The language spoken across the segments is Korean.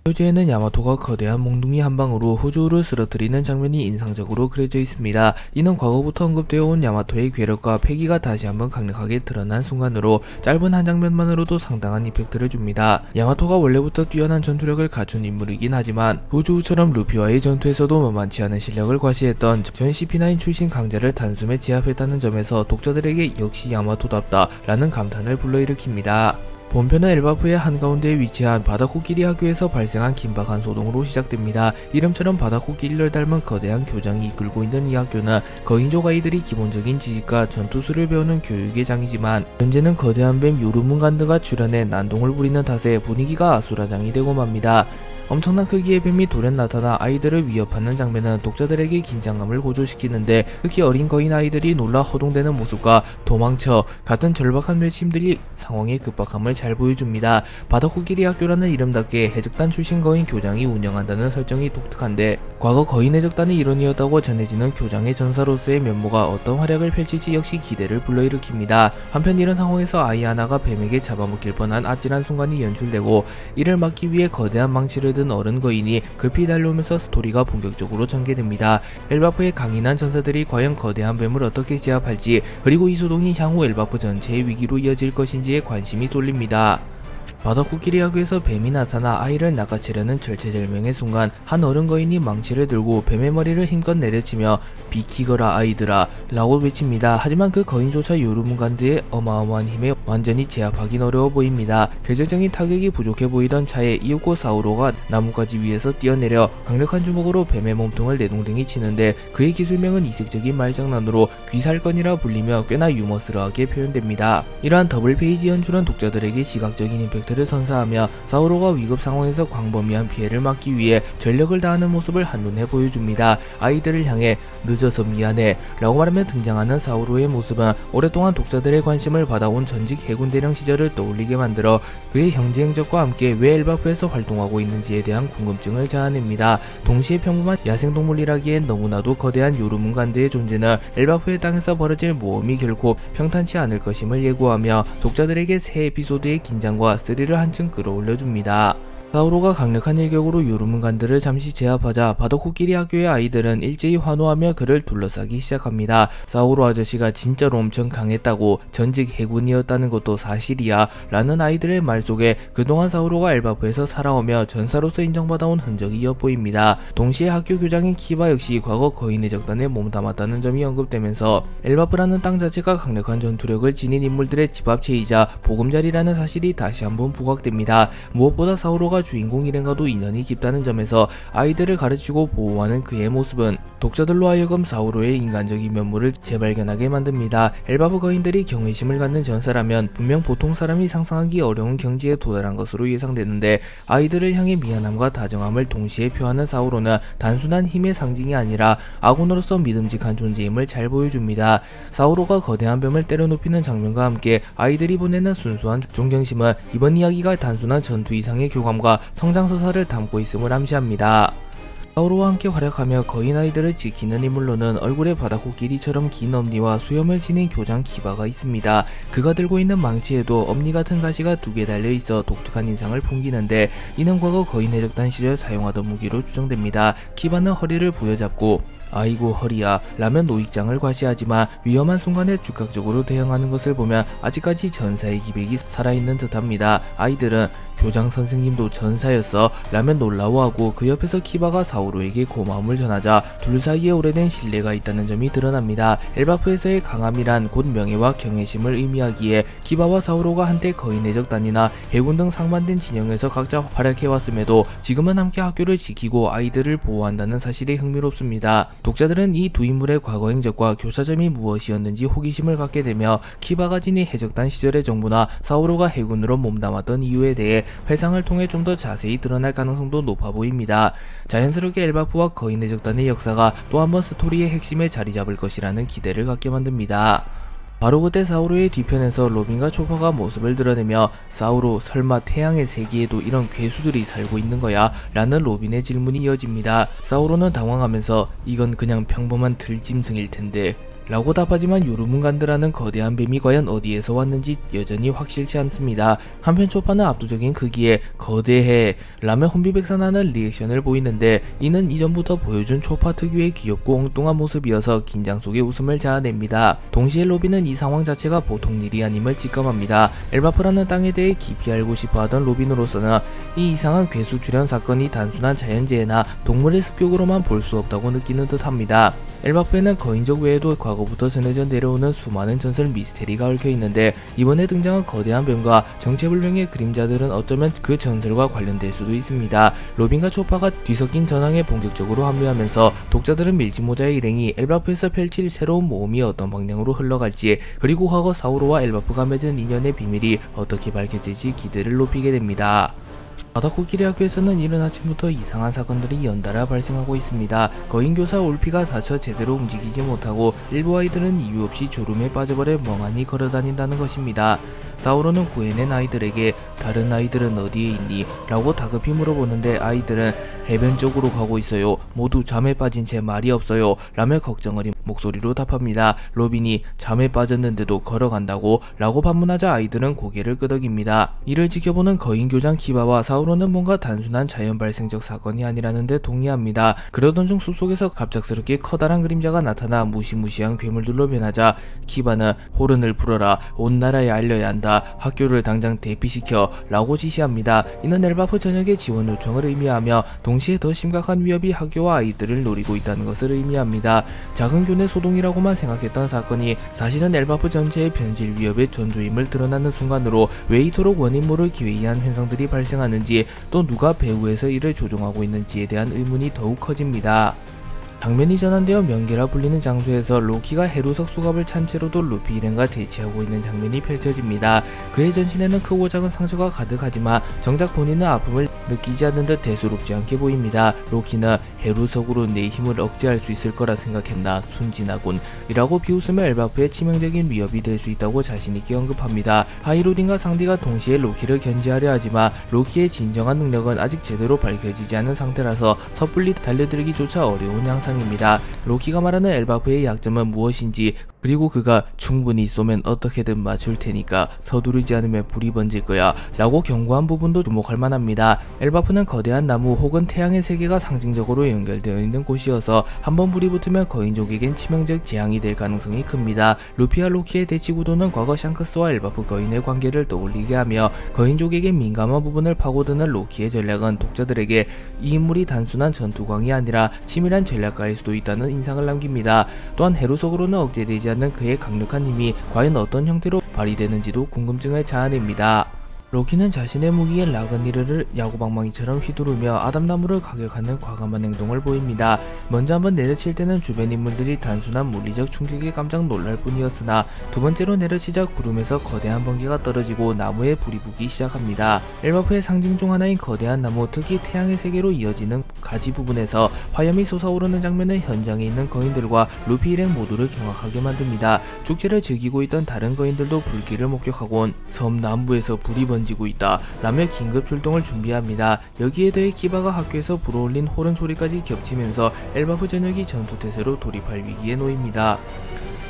표지에는 야마토가 거대한 몽둥이 한 방으로 호주를 쓰러뜨리는 장면이 인상적으로 그려져 있습니다. 이는 과거부터 언급되어 온 야마토의 괴력과 패기가 다시 한번 강력하게 드러난 순간으로 짧은 한 장면만으로도 상당한 이펙트를 줍니다. 야마토가 원래부터 뛰어난 전투력을 갖춘 인물이긴 하지만 호주처럼 루피와의 전투에서도 만만치 않은 실력을 과시했던 전 CP9 출신 강자를 단숨에 제압했다는 점에서 독자들에게 역시 야마토답다 라는 감탄을 불러일으킵니다. 본편은 엘바프의 한가운데에 위치한 바다코끼리 학교에서 발생한 긴박한 소동으로 시작됩니다. 이름처럼 바다코끼리를 닮은 거대한 교장이 이끌고 있는 이 학교는 거인족 아이들이 기본적인 지식과 전투술을 배우는 교육의 장이지만 현재는 거대한 뱀 요르문간드가 출현해 난동을 부리는 탓에 분위기가 아수라장이 되고 맙니다. 엄청난 크기의 뱀이 돌연 나타나 아이들을 위협하는 장면은 독자들에게 긴장감을 고조시키는데 특히 어린 거인 아이들이 놀라 허둥대는 모습과 도망쳐 같은 절박한 외침들이 상황의 급박함을 잘 보여줍니다. 바다코끼리 학교라는 이름답게 해적단 출신 거인 교장이 운영한다는 설정이 독특한데 과거 거인 해적단의 일원이었다고 전해지는 교장의 전사로서의 면모가 어떤 활약을 펼칠지 역시 기대를 불러일으킵니다. 한편 이런 상황에서 아이 하나가 뱀에게 잡아먹힐 뻔한 아찔한 순간이 연출되고 이를 막기 위해 거대한 망치를 든 어른 거인이 급히 달려오면서 스토리가 본격적으로 전개됩니다. 엘바프의 강인한 전사들이 과연 거대한 뱀을 어떻게 제압할지 그리고 이 소동이 향후 엘바프 전체의 위기로 이어질 것인지에 관심이 쏠립니다. 바다코끼리 학교에서 뱀이 나타나 아이를 낚아채려는 절체절명의 순간 한 어른 거인이 망치를 들고 뱀의 머리를 힘껏 내려치며 비키거라 아이들아 라고 외칩니다. 하지만 그 거인조차 요르문간드의 어마어마한 힘에 완전히 제압하긴 어려워 보입니다. 결정적인 타격이 부족해 보이던 차에 이윽고 사우로가 나뭇가지 위에서 뛰어내려 강력한 주먹으로 뱀의 몸통을 내동댕이 치는데 그의 기술명은 이색적인 말장난으로 귀살건이라 불리며 꽤나 유머스러하게 표현됩니다. 이러한 더블 페이지 연출은 독자들에게 시각적인 임팩트를 선사하며 사우로가 위급 상황에서 광범위한 피해를 막기 위해 전력을 다하는 모습을 한눈에 보여줍니다. 아이들을 향해 늦어서 미안해 라고 말하며 등장하는 사우로의 모습은 오랫동안 독자들의 관심을 받아온 전직 해군대령 시절을 떠올리게 만들어 그의 형제 행적과 함께 왜 엘바프에서 활동하고 있는지에 대한 궁금증을 자아냅니다. 동시에 평범한 야생동물이라기엔 너무나도 거대한 요르문간드의 존재는 엘바프의 땅에서 벌어질 모험이 결코 평탄치 않을 것임을 예고하며 독자들에게 새 에피소드의 긴장과 스릴을 한층 끌어올려줍니다. 사우로가 강력한 일격으로 요르문간드를 잠시 제압하자 바다코끼리 학교의 아이들은 일제히 환호하며 그를 둘러싸기 시작합니다. 사우로 아저씨가 진짜로 엄청 강했다고 전직 해군이었다는 것도 사실이야 라는 아이들의 말 속에 그동안 사우로가 엘바프에서 살아오며 전사로서 인정받아온 흔적이 엿보입니다. 동시에 학교 교장인 키바 역시 과거 거인 해적단에 몸담았다는 점이 언급되면서 엘바프라는 땅 자체가 강력한 전투력을 지닌 인물들의 집합체이자 보금자리라는 사실이 다시 한번 부각됩니다. 무엇보다 사우로가 주인공 일행과도 인연이 깊다는 점에서 아이들을 가르치고 보호하는 그의 모습은 독자들로 하여금 사우로의 인간적인 면모를 재발견하게 만듭니다. 엘바프 거인들이 경외심을 갖는 전사라면 분명 보통 사람이 상상하기 어려운 경지에 도달한 것으로 예상되는데 아이들을 향해 미안함과 다정함을 동시에 표하는 사우로는 단순한 힘의 상징이 아니라 아군으로서 믿음직한 존재임을 잘 보여줍니다. 사우로가 거대한 뱀을 때려눕히는 장면과 함께 아이들이 보내는 순수한 존경심은 이번 이야기가 단순한 전투 이상의 교감과 성장서사를 담고 있음을 암시합니다. 사우로와 함께 활약하며 거인 아이들을 지키는 인물로는 얼굴에 바다코끼리처럼 긴 엄니와 수염을 지닌 교장 키바가 있습니다. 그가 들고 있는 망치에도 엄니 같은 가시가 2개 달려있어 독특한 인상을 풍기는데 이는 과거 거인 해적단 시절 사용하던 무기로 추정됩니다. 키바는 허리를 부여잡고 아이고 허리야 라며 노익장을 과시하지만 위험한 순간에 즉각적으로 대응하는 것을 보면 아직까지 전사의 기백이 살아있는 듯합니다. 아이들은 교장 선생님도 전사였어 라며 놀라워하고 그 옆에서 키바가 사우로에게 고마움을 전하자 둘 사이에 오래된 신뢰가 있다는 점이 드러납니다. 엘바프에서의 강함이란 곧 명예와 경외심을 의미하기에 키바와 사우로가 한때 거인 해적단이나 해군 등 상반된 진영에서 각자 활약해왔음에도 지금은 함께 학교를 지키고 아이들을 보호한다는 사실이 흥미롭습니다. 독자들은 이 두 인물의 과거 행적과 교차점이 무엇이었는지 호기심을 갖게 되며 키바가 지닌 해적단 시절의 정보나 사우로가 해군으로 몸담았던 이유에 대해 회상을 통해 좀 더 자세히 드러날 가능성도 높아 보입니다. 자연스럽게 엘바프와 거인 해적단의 역사가 또 한번 스토리의 핵심에 자리 잡을 것이라는 기대를 갖게 만듭니다. 바로 그때 사우로의 뒤편에서 로빈과 초파가 모습을 드러내며 사우로 설마 태양의 세계에도 이런 괴수들이 살고 있는 거야? 라는 로빈의 질문이 이어집니다. 사우로는 당황하면서 이건 그냥 평범한 들짐승일 텐데 라고 답하지만 요르문간드라는 거대한 뱀이 과연 어디에서 왔는지 여전히 확실치 않습니다. 한편 초파는 압도적인 크기에 거대해 라며 혼비백산하는 리액션을 보이는데 이는 이전부터 보여준 초파 특유의 귀엽고 엉뚱한 모습이어서 긴장 속에 웃음을 자아냅니다. 동시에 로비는 이 상황 자체가 보통 일이 아님을 직감합니다. 엘바프라는 땅에 대해 깊이 알고 싶어하던 로빈으로서는 이 이상한 괴수 출현 사건이 단순한 자연재해나 동물의 습격으로만 볼 수 없다고 느끼는 듯합니다. 엘바프에는 거인족 외에도 과거부터 전해져 내려오는 수많은 전설 미스테리가 얽혀있는데 이번에 등장한 거대한 뱀과 정체불명의 그림자들은 어쩌면 그 전설과 관련될 수도 있습니다. 로빈과 초파가 뒤섞인 전황에 본격적으로 합류하면서 독자들은 밀짚모자의 일행이 엘바프에서 펼칠 새로운 모험이 어떤 방향으로 흘러갈지 그리고 과거 사우로와 엘바프가 맺은 인연의 비밀이 어떻게 밝혀질지 기대를 높이게 됩니다. 바다코끼리 학교에서는 이른 아침부터 이상한 사건들이 연달아 발생하고 있습니다. 거인교사 올피가 다쳐 제대로 움직이지 못하고 일부 아이들은 이유 없이 졸음에 빠져버려 멍하니 걸어다닌다는 것입니다. 사우로는 구해낸 아이들에게 다른 아이들은 어디에 있니? 라고 다급히 물어보는데 아이들은 해변 쪽으로 가고 있어요. 모두 잠에 빠진 채 말이 없어요. 라며 걱정 어린 목소리로 답합니다. 로빈이 잠에 빠졌는데도 걸어간다고? 라고 반문하자 아이들은 고개를 끄덕입니다. 이를 지켜보는 거인교장 키바와 사우로는 뭔가 단순한 자연 발생적 사건이 아니라는 데 동의합니다. 그러던 중 숲속에서 갑작스럽게 커다란 그림자가 나타나 무시무시한 괴물들로 변하자 키바는 호른을 불어라. 온 나라에 알려야 한다. 학교를 당장 대피시켜 라고 지시합니다. 이는 엘바프 전역의 지원 요청을 의미하며 동시에 더 심각한 위협이 학교와 아이들을 노리고 있다는 것을 의미합니다. 작은 교내 소동이라고만 생각했던 사건이 사실은 엘바프 전체의 변질 위협의 전조임을 드러나는 순간으로 왜 이토록 원인 모를 기이한 현상들이 발생하는지 또 누가 배후에서 이를 조종하고 있는지에 대한 의문이 더욱 커집니다. 장면이 전환되어 명계라 불리는 장소에서 로키가 헤루석 수갑을 찬 채로도 루피 일행과 대치하고 있는 장면이 펼쳐집니다. 그의 전신에는 크고 작은 상처가 가득하지만 정작 본인은 아픔을 느끼지 않는 듯 대수롭지 않게 보입니다. 로키는 헤루석으로 내 힘을 억제할 수 있을 거라 생각했나 순진하군 이라고 비웃으며 엘바프의 치명적인 위협이 될 수 있다고 자신있게 언급합니다. 하이로딘과 상디가 동시에 로키를 견제하려 하지만 로키의 진정한 능력은 아직 제대로 밝혀지지 않은 상태라서 섣불리 달려들기조차 어려운 양상입니다. 로키가 말하는 엘바프의 약점은 무엇인지 그리고 그가 충분히 쏘면 어떻게든 맞출 테니까 서두르지 않으면 불이 번질 거야 라고 경고한 부분도 주목할 만합니다. 엘바프는 거대한 나무 혹은 태양의 세계가 상징적으로 연결되어 있는 곳이어서 한번 불이 붙으면 거인족에겐 치명적 재앙이 될 가능성이 큽니다. 루피와 로키의 대치 구도는 과거 샹크스와 엘바프 거인의 관계를 떠올리게 하며 거인족에게 민감한 부분을 파고드는 로키의 전략은 독자들에게 이 인물이 단순한 전투광이 아니라 치밀한 전략가일 수도 있다는 인상을 남깁니다. 또한 헤루석으로는 억제되지 않는 그의 강력한 힘이 과연 어떤 형태로 발휘되는지도 궁금증을 자아냅니다. 로키는 자신의 무기에 라그니르를 야구방망이처럼 휘두르며 아담나무를 가격하는 과감한 행동을 보입니다. 먼저 한번 내려칠 때는 주변 인물들이 단순한 물리적 충격에 깜짝 놀랄 뿐이었으나 두 번째로 내려치자 구름에서 거대한 번개가 떨어지고 나무에 불이 붙기 시작합니다. 엘바프의 상징 중 하나인 거대한 나무, 특히 태양의 세계로 이어지는 가지 부분에서 화염이 솟아오르는 장면은 현장에 있는 거인들과 루피 일행 모두를 경악하게 만듭니다. 축제를 즐기고 있던 다른 거인들도 불길을 목격하곤 섬 남부에서 불이 번지고 있다 라며 긴급 출동을 준비합니다. 여기에 더해 키바가 학교에서 불어올린 호른 소리까지 겹치면서 엘바프 전역이 전투태세로 돌입할 위기에 놓입니다.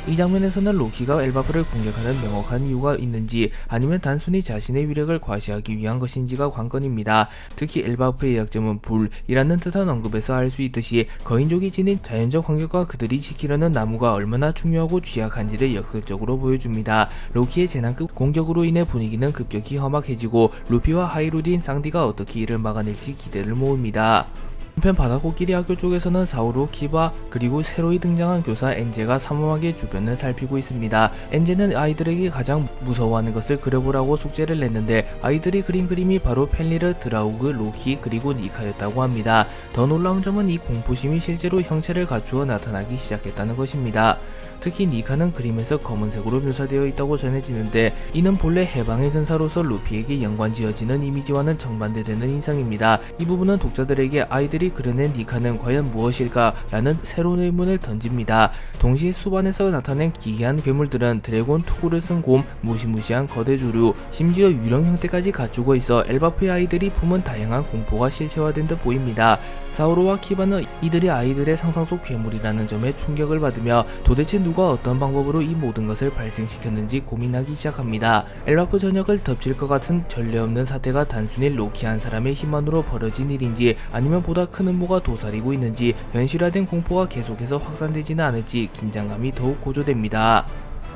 이 장면에서는 로키가 엘바프를 공격하는 명확한 이유가 있는지 아니면 단순히 자신의 위력을 과시하기 위한 것인지가 관건입니다. 특히 엘바프의 약점은 불이라는 듯한 언급에서 알 수 있듯이 거인족이 지닌 자연적 환경과 그들이 지키려는 나무가 얼마나 중요하고 취약한지를 역설적으로 보여줍니다. 로키의 재난급 공격으로 인해 분위기는 급격히 험악해지고 루피와 하이루딘, 상디가 어떻게 이를 막아낼지 기대를 모읍니다. 한편 바다코끼리 학교 쪽에서는 사우로, 키바, 그리고 새로이 등장한 교사 엔제가 삼엄하게 주변을 살피고 있습니다. 엔제는 아이들에게 가장 무서워하는 것을 그려보라고 숙제를 냈는데 아이들이 그린 그림이 바로 펠리르, 드라우그, 로키, 그리고 니카였다고 합니다. 더 놀라운 점은 이 공포심이 실제로 형체를 갖추어 나타나기 시작했다는 것입니다. 특히 니카는 그림에서 검은색으로 묘사되어 있다고 전해지는데 이는 본래 해방의 전사로서 루피에게 연관지어지는 이미지와는 정반대되는 인상입니다. 이 부분은 독자들에게 아이들이 그려낸 니카는 과연 무엇일까? 라는 새로운 의문을 던집니다. 동시에 숲안에서 나타낸 기이한 괴물들은 드래곤 투구를 쓴 곰, 무시무시한 거대 조류, 심지어 유령 형태까지 갖추고 있어 엘바프의 아이들이 품은 다양한 공포가 실체화된 듯 보입니다. 사우로와 키바는 이들이 아이들의 상상 속 괴물이라는 점에 충격을 받으며 도대체 누가 어떤 방법으로 이 모든 것을 발생시켰는지 고민하기 시작합니다. 엘바프 전역을 덮칠 것 같은 전례 없는 사태가 단순히 로키 한 사람의 힘만으로 벌어진 일인지 아니면 보다 큰 음모가 도사리고 있는지 현실화된 공포가 계속해서 확산되지는 않을지 긴장감이 더욱 고조됩니다.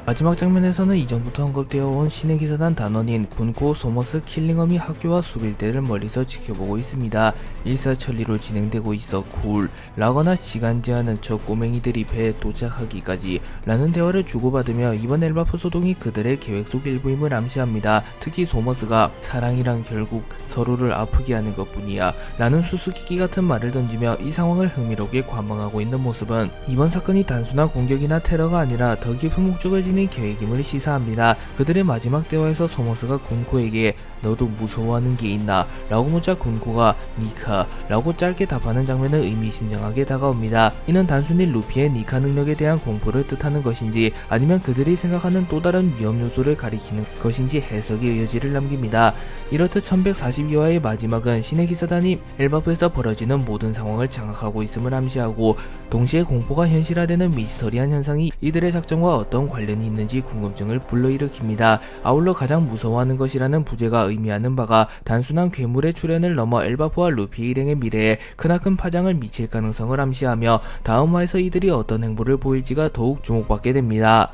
마지막 장면에서는 이전부터 언급되어 온 신의 기사단 단원인 군코 소머스 킬링엄이 학교와 수빌대를 멀리서 지켜보고 있습니다. 일사천리로 진행되고 있어 쿨 라거나 시간 제한은 저 꼬맹이들이 배에 도착하기까지 라는 대화를 주고받으며 이번 엘바프 소동이 그들의 계획 속 일부임을 암시합니다. 특히 소머스가 사랑이란 결국 서로를 아프게 하는 것뿐이야 라는 수수께끼 같은 말을 던지며 이 상황을 흥미롭게 관망하고 있는 모습은 이번 사건이 단순한 공격이나 테러가 아니라 더 깊은 목적을 지닌 계획임을 시사합니다. 그들의 마지막 대화에서 소머스가 군코에게 너도 무서워하는 게 있나? 라고 묻자 군코가 니카 라고 짧게 답하는 장면은 의미심장하게 다가옵니다. 이는 단순히 루피의 니카 능력에 대한 공포를 뜻하는 것인지 아니면 그들이 생각하는 또 다른 위험 요소를 가리키는 것인지 해석의 여지를 남깁니다. 이렇듯 1142화의 마지막은 신의 기사단이 엘바프에서 벌어지는 모든 상황을 장악하고 있음을 암시하고 동시에 공포가 현실화되는 미스터리한 현상이 이들의 작전과 어떤 관련이 있는지 궁금증을 불러일으킵니다. 아울러 가장 무서워하는 것이라는 부제가 의미하는 바가 단순한 괴물의 출현을 넘어 엘바프와 루피 일행의 미래에 크나큰 파장을 미칠 가능성을 암시하며 다음 화에서 이들이 어떤 행보를 보일지가 더욱 주목받게 됩니다.